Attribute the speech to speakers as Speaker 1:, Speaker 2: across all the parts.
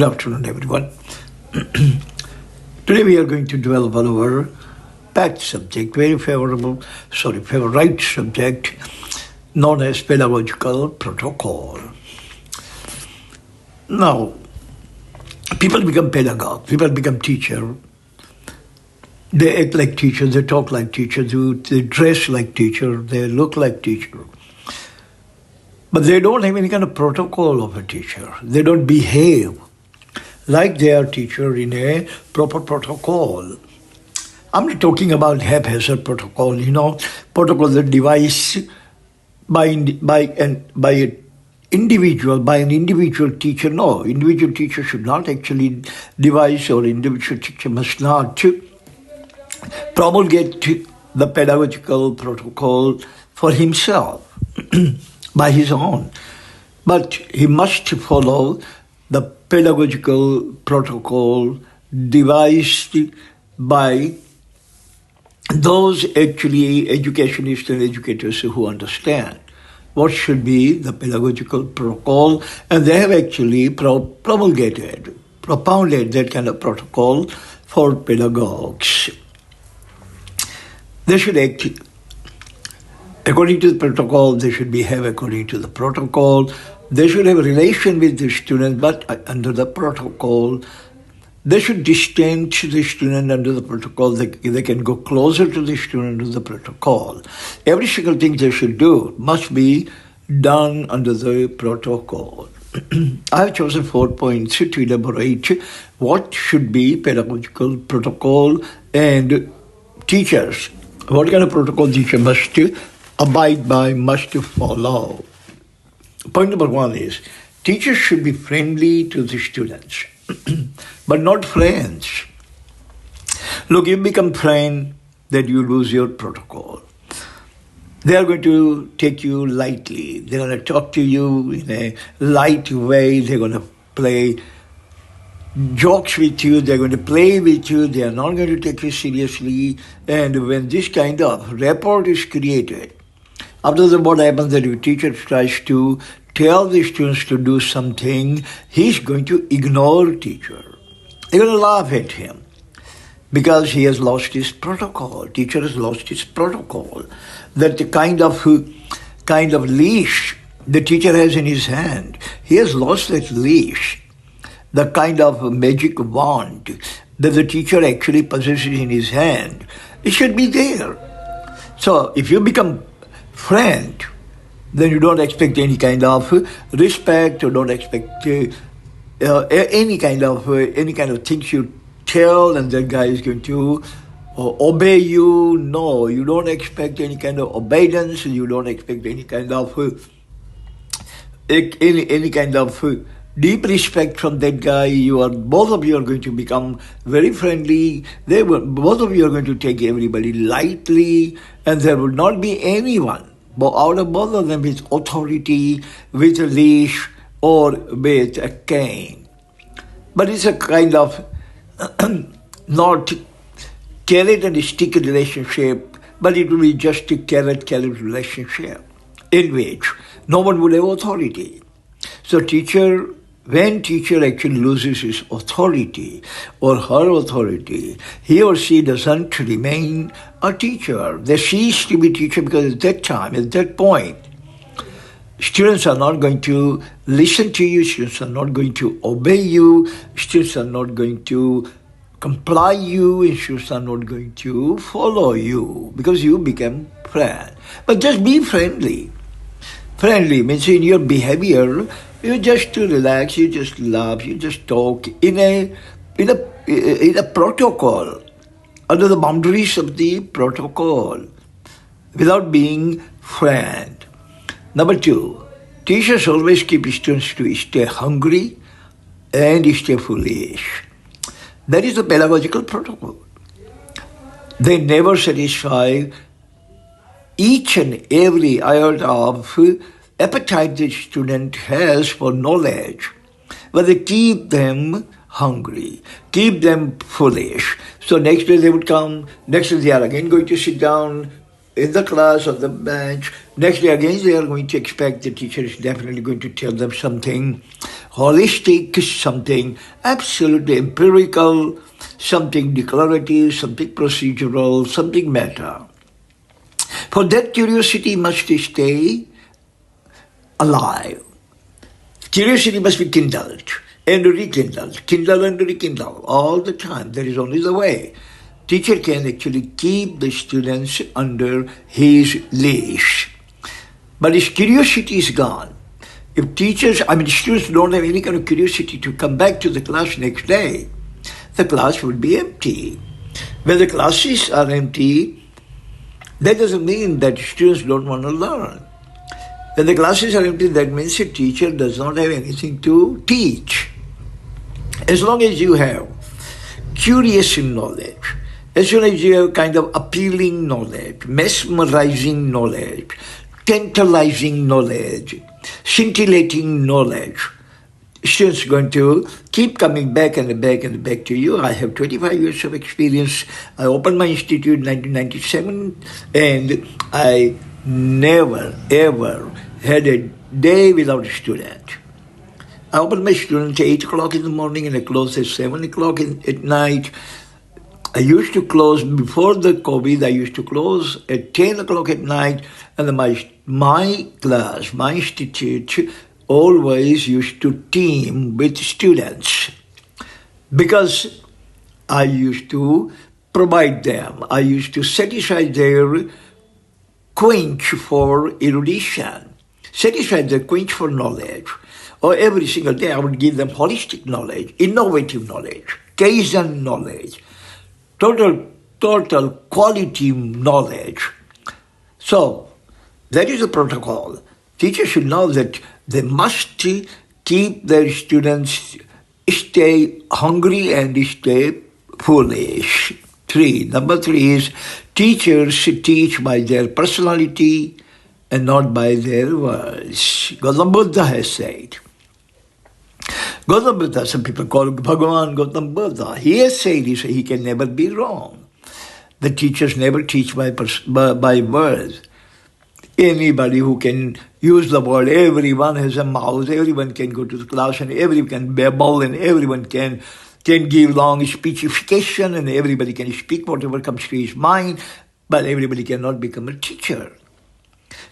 Speaker 1: Good afternoon, everyone. Today we are going to dwell on our pet subject, favorite subject, known as pedagogical protocol. Now, people become pedagogue, people become teacher. They act like teachers, they talk like teachers, they dress like teacher, they look like teacher. But they don't have any kind of protocol of a teacher. They don't behave like their teacher in a proper protocol. I'm not talking about haphazard protocol, protocol that devised by an individual teacher. No, individual teacher should not actually devise, or individual teacher must not promulgate the pedagogical protocol for himself by his own. But he must follow the pedagogical protocol devised by those actually educationists and educators who understand what should be the pedagogical protocol, and they have actually propounded that kind of protocol for pedagogues. They should act according to the protocol, they should behave according to the protocol. They should have a relation with the student, but under the protocol. They should distance the student under the protocol. They can go closer to the student under the protocol. Every single thing they should do must be done under the protocol. I have chosen 4 points to elaborate what should be pedagogical protocol and teachers. What kind of protocol teacher must abide by, must follow. Point number 1 is, teachers should be friendly to the students, but not friends. Look, you become friend, then you lose your protocol. They are going to take you lightly. They're going to talk to you in a light way. They're going to play jokes with you. They're going to play with you. They are not going to take you seriously. And when this kind of rapport is created, after that, what happens that your teacher tries to tell the students to do something, he's going to ignore teacher. They're going to laugh at him because he has lost his protocol. Teacher has lost his protocol. That the kind of leash the teacher has in his hand, he has lost that leash. The kind of magic wand that the teacher actually possesses in his hand, it should be there. So if you become friend, then you don't expect any kind of respect, or don't expect any kind of things you tell, and that guy is going to obey you. No, you don't expect any kind of obedience. You don't expect any kind of deep respect from that guy. Both of you are going to become very friendly. Both of you are going to take everybody lightly, and there will not be anyone out of both of them with authority, with a leash, or with a cane. But it's a kind of not carrot and stick relationship, but it will be just a carrot relationship in which no one would have authority. So when teacher actually loses his authority or her authority, he or she doesn't remain a teacher. They cease to be teacher, because at that point, students are not going to listen to you, students are not going to obey you, students are not going to comply you, and students are not going to follow you, because you become friend. But just be friendly. Friendly means in your behavior, you just relax, you just laugh, you just talk in a protocol, under the boundaries of the protocol, without being friend. Number 2, teachers always keep students to stay hungry and stay foolish. That is the pedagogical protocol. They never satisfy each and every iota of appetite the student has for knowledge, but they keep them hungry, keep them foolish. So next day they would come, next day they are again going to sit down, in the class or the bench. Next day again, they are going to expect the teacher is definitely going to tell them something holistic, something absolutely empirical, something declarative, something procedural, something meta. For that, curiosity must stay alive. Curiosity must be kindled and rekindled, kindle and rekindle all the time. That is only the way. Teacher can actually keep the students under his leash. But his curiosity is gone. If students don't have any kind of curiosity to come back to the class next day, the class would be empty. When the classes are empty, that doesn't mean that students don't want to learn. When the classes are empty, that means a teacher does not have anything to teach. As long as you have curious knowledge, as soon as you have kind of appealing knowledge, mesmerizing knowledge, tantalizing knowledge, scintillating knowledge, students are going to keep coming back and back and back to you. I have 25 years of experience. I opened my institute in 1997 and I never ever had a day without a student. I opened my students at 8 o'clock in the morning and I closed at 7 o'clock at night. I used to close, before the COVID, I used to close at 10 o'clock at night, and my class, my institute, always used to team with students because I used to provide them. I used to satisfy their quench for erudition, satisfy their quench for knowledge. Or every single day I would give them holistic knowledge, innovative knowledge, Kaizen knowledge, total quality knowledge. So that is the protocol. Teachers should know that they must keep their students stay hungry and stay foolish. Number three is teachers teach by their personality and not by their words. Gautam Buddha has said. Gautam Buddha, some people call Bhagavan Gautam Buddha. He has said he can never be wrong. The teachers never teach by words. Anybody who can use the word, everyone has a mouth, everyone can go to the class and everyone can babble and everyone can give long speechification and everybody can speak whatever comes to his mind, but everybody cannot become a teacher.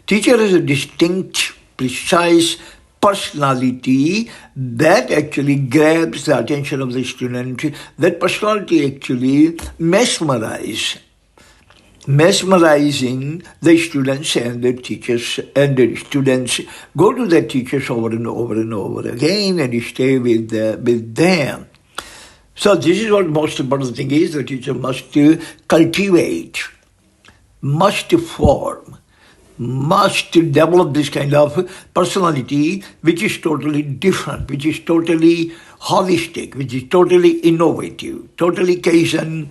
Speaker 1: Teacher is a distinct, precise personality that actually grabs the attention of the student. That personality actually mesmerizing the students and the teachers, and the students go to the teachers over and over and over again and stay with them. So this is what most important thing is. The teacher must cultivate, must form, must develop this kind of personality which is totally different, which is totally holistic, which is totally innovative, totally Kaizen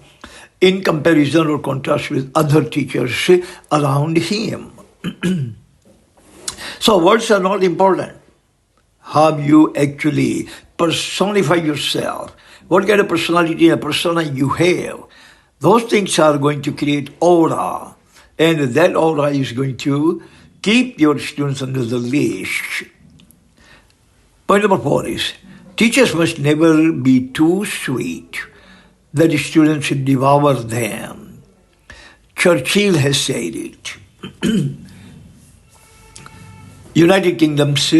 Speaker 1: in comparison or contrast with other teachers around him. So words are not important. How you actually personify yourself, what kind of personality and persona you have, those things are going to create aura. And that aura is going to keep your students under the leash. Point number 4 is, teachers must never be too sweet that the students should devour them. Churchill has said it. United Kingdom's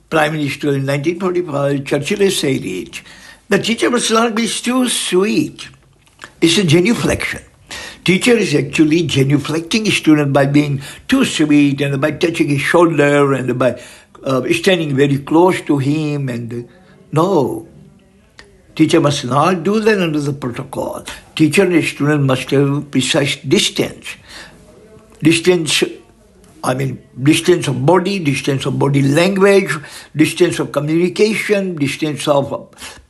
Speaker 1: Prime Minister in 1945, Churchill has said it. The teacher must not be too sweet. It's a genuflection. Teacher is actually genuflecting a student by being too sweet and by touching his shoulder and by standing very close to him. And no, teacher must not do that under the protocol. Teacher and student must have precise distance. Distance of body language, distance of communication, distance of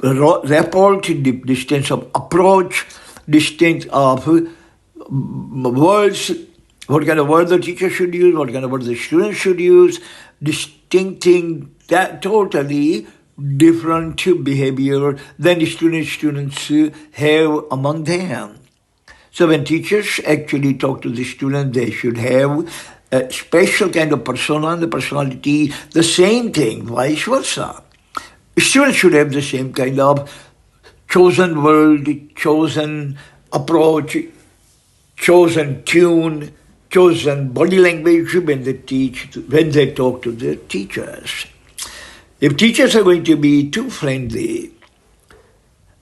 Speaker 1: rapport, distance of approach, distance of words, what kind of word the teacher should use, what kind of word the student should use, distincting that totally different behavior than the students have among them. So when teachers actually talk to the student, they should have a special kind of persona and the personality, the same thing, vice versa. Students should have the same kind of chosen word, chosen approach, chosen tune, chosen body language when they talk to their teachers. If teachers are going to be too friendly,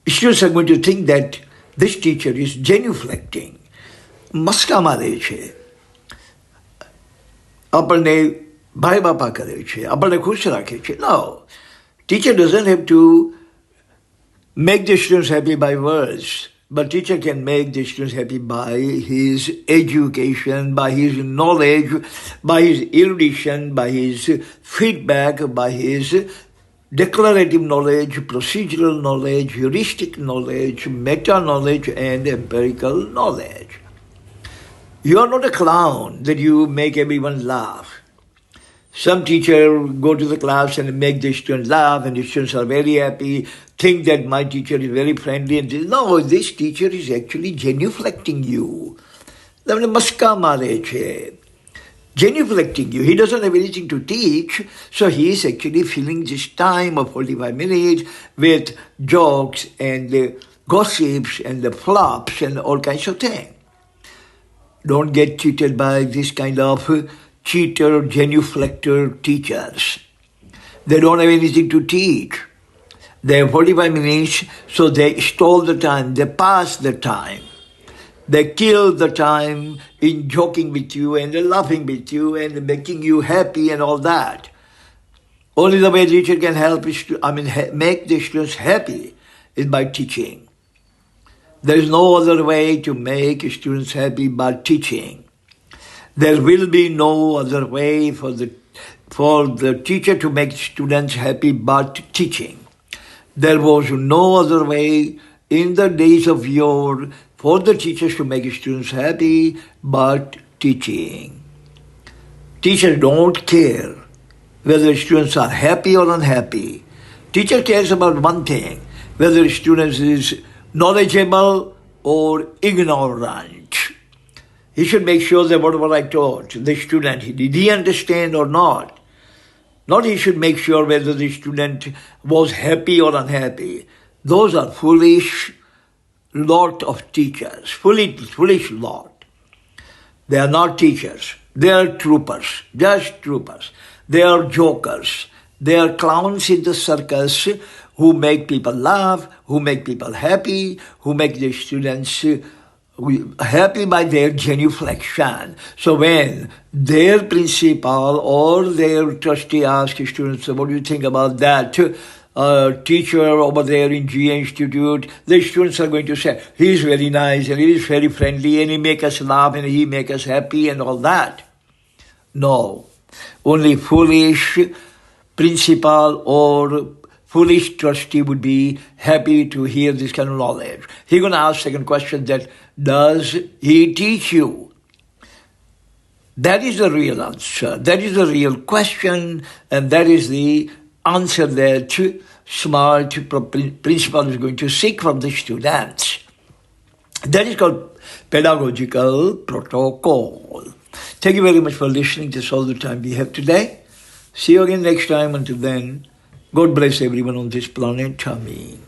Speaker 1: students are going to think that this teacher is genuflecting. Maska મારે છે, આપણને ભાઈ બાપા કરે છે, આપણને ખુશ રાખે છે. No, teacher doesn't have to make the students happy by words, but teacher can make the students happy by his education, by his knowledge, by his erudition, by his feedback, by his declarative knowledge, procedural knowledge, heuristic knowledge, meta-knowledge, and empirical knowledge. You are not a clown that you make everyone laugh. Some teacher go to the class and make the students laugh, and the students are very happy, think that my teacher is very friendly, and say, no, this teacher is actually genuflecting you. Maska મારે છે. Genuflecting you. He doesn't have anything to teach, so he is actually filling this time of 45 minutes with jokes and the gossips and the flops and all kinds of things. Don't get cheated by this kind of cheater, genuflector teachers. They don't have anything to teach. They have 45 minutes, so they stall the time, they pass the time. They kill the time in joking with you and laughing with you and making you happy and all that. Only the way teacher can help is make the students happy is by teaching. There is no other way to make students happy but teaching. There will be no other way for the teacher to make students happy but teaching. There was no other way in the days of yore for the teachers to make students happy but teaching. Teachers don't care whether students are happy or unhappy. Teacher cares about one thing, whether students is knowledgeable or ignorant. He should make sure that whatever I taught the student, did he understand or not? Not he should make sure whether the student was happy or unhappy. Those are foolish lot of teachers, foolish lot. They are not teachers. They are troopers, just troopers. They are jokers. They are clowns in the circus who make people laugh, who make people happy, who make the students happy by their genuflection. So when their principal or their trustee asks students, what do you think about that teacher over there in G Institute, the students are going to say, he is very nice and he is very friendly and he make us laugh and he make us happy and all that. No, only foolish principal or foolish trustee would be happy to hear this kind of knowledge. He's going to ask second question that, does he teach you? That is the real answer. That is the real question, and that is the answer that smart principal is going to seek from the students. That is called pedagogical protocol. Thank you very much for listening. That's all the time we have today. See you again next time. Until then, God bless everyone on this planet. Amen.